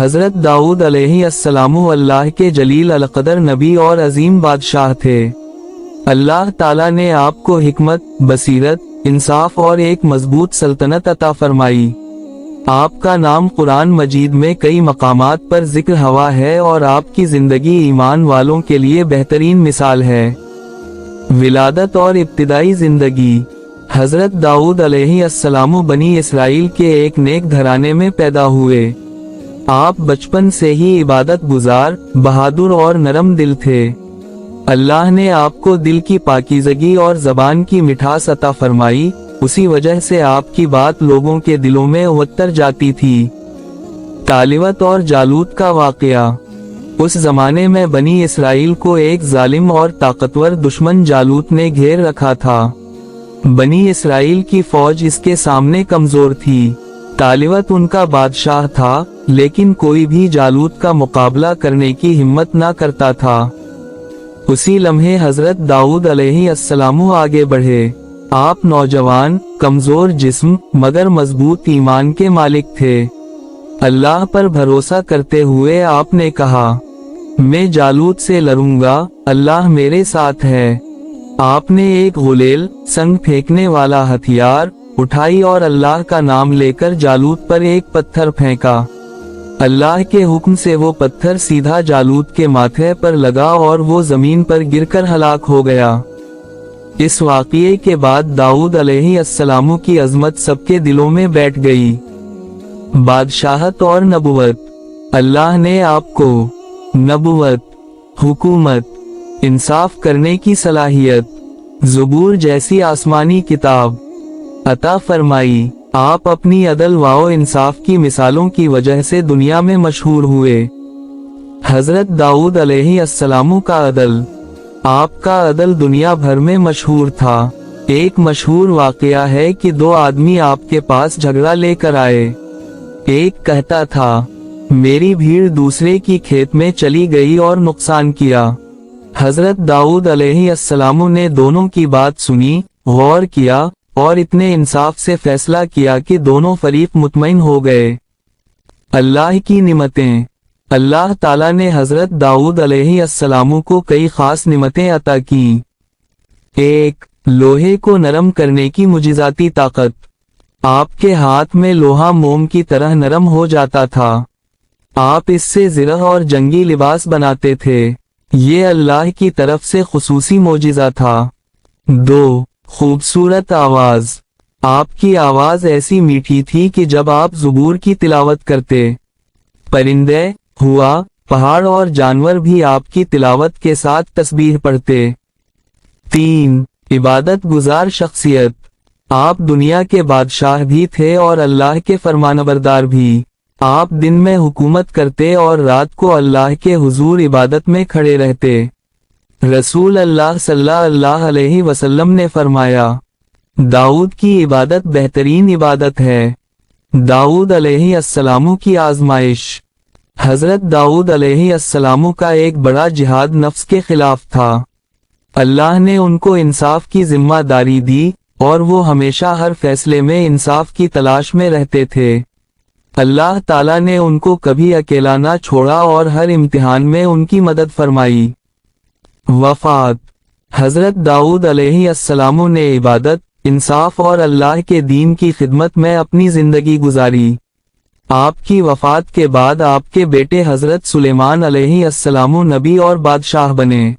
حضرت داؤد علیہ السلام اللہ کے جلیل القدر نبی اور عظیم بادشاہ تھے۔ اللہ تعالیٰ نے آپ کو حکمت، بصیرت، انصاف اور ایک مضبوط سلطنت عطا فرمائی۔ آپ کا نام قرآن مجید میں کئی مقامات پر ذکر ہوا ہے اور آپ کی زندگی ایمان والوں کے لیے بہترین مثال ہے۔ ولادت اور ابتدائی زندگی۔ حضرت داؤد علیہ السلام بنی اسرائیل کے ایک نیک گھرانے میں پیدا ہوئے۔ آپ بچپن سے ہی عبادت گزار، بہادر اور نرم دل تھے۔ اللہ نے آپ کو دل کی پاکیزگی اور زبان کی مٹھاس عطا فرمائی، اسی وجہ سے آپ کی بات لوگوں کے دلوں میں اتر جاتی تھی۔ طالوت اور جالوت کا واقعہ۔ اس زمانے میں بنی اسرائیل کو ایک ظالم اور طاقتور دشمن جالوت نے گھیر رکھا تھا۔ بنی اسرائیل کی فوج اس کے سامنے کمزور تھی۔ طالوت ان کا بادشاہ تھا، لیکن کوئی بھی جالوت کا مقابلہ کرنے کی ہمت نہ کرتا تھا۔ اسی لمحے حضرت داؤد علیہ السلام آگے بڑھے۔ آپ نوجوان، کمزور جسم مگر مضبوط ایمان کے مالک تھے۔ اللہ پر بھروسہ کرتے ہوئے آپ نے کہا، میں جالوت سے لڑوں گا، اللہ میرے ساتھ ہے۔ آپ نے ایک غلیل، سنگ پھینکنے والا ہتھیار اٹھائی اور اللہ کا نام لے کر جالوت پر ایک پتھر پھینکا۔ اللہ کے حکم سے وہ پتھر سیدھا جالوت کے ماتھے پر لگا اور وہ زمین پر گر کر ہلاک ہو گیا۔ اس واقعے کے بعد داؤد علیہ السلام کی عظمت سب کے دلوں میں بیٹھ گئی۔ بادشاہت اور نبوت۔ اللہ نے آپ کو نبوت، حکومت، انصاف کرنے کی صلاحیت، زبور جیسی آسمانی کتاب عطا فرمائی۔ آپ اپنی عدل و انصاف کی مثالوں کی وجہ سے دنیا میں مشہور ہوئے۔ حضرت داؤد علیہ السلام کا عدل۔ آپ کا عدل دنیا بھر میں مشہور تھا۔ ایک مشہور واقعہ ہے کہ دو آدمی آپ کے پاس جھگڑا لے کر آئے۔ ایک کہتا تھا، میری بھیڑ دوسرے کی کھیت میں چلی گئی اور نقصان کیا۔ حضرت داؤد علیہ السلام نے دونوں کی بات سنی، غور کیا اور اتنے انصاف سے فیصلہ کیا کہ دونوں فریق مطمئن ہو گئے۔ اللہ کی نعمتیں۔ اللہ تعالیٰ نے حضرت داؤد علیہ السلام کو کئی خاص نعمتیں عطا کی۔ ایک، لوہے کو نرم کرنے کی معجزاتی طاقت۔ آپ کے ہاتھ میں لوہا موم کی طرح نرم ہو جاتا تھا۔ آپ اس سے زرہ اور جنگی لباس بناتے تھے۔ یہ اللہ کی طرف سے خصوصی معجزہ تھا۔ دو، خوبصورت آواز۔ آپ کی آواز ایسی میٹھی تھی کہ جب آپ زبور کی تلاوت کرتے، پرندے، ہوا، پہاڑ اور جانور بھی آپ کی تلاوت کے ساتھ تسبیح پڑھتے۔ تین، عبادت گزار شخصیت۔ آپ دنیا کے بادشاہ بھی تھے اور اللہ کے فرمانبردار بھی۔ آپ دن میں حکومت کرتے اور رات کو اللہ کے حضور عبادت میں کھڑے رہتے۔ رسول اللہ صلی اللہ علیہ وسلم نے فرمایا، داؤد کی عبادت بہترین عبادت ہے۔ داؤد علیہ السلام کی آزمائش۔ حضرت داؤد علیہ السلام کا ایک بڑا جہاد نفس کے خلاف تھا۔ اللہ نے ان کو انصاف کی ذمہ داری دی اور وہ ہمیشہ ہر فیصلے میں انصاف کی تلاش میں رہتے تھے۔ اللہ تعالیٰ نے ان کو کبھی اکیلا نہ چھوڑا اور ہر امتحان میں ان کی مدد فرمائی۔ وفات۔ حضرت داؤد علیہ السلام نے عبادت، انصاف اور اللہ کے دین کی خدمت میں اپنی زندگی گزاری۔ آپ کی وفات کے بعد آپ کے بیٹے حضرت سلیمان علیہ السلام نبی اور بادشاہ بنے۔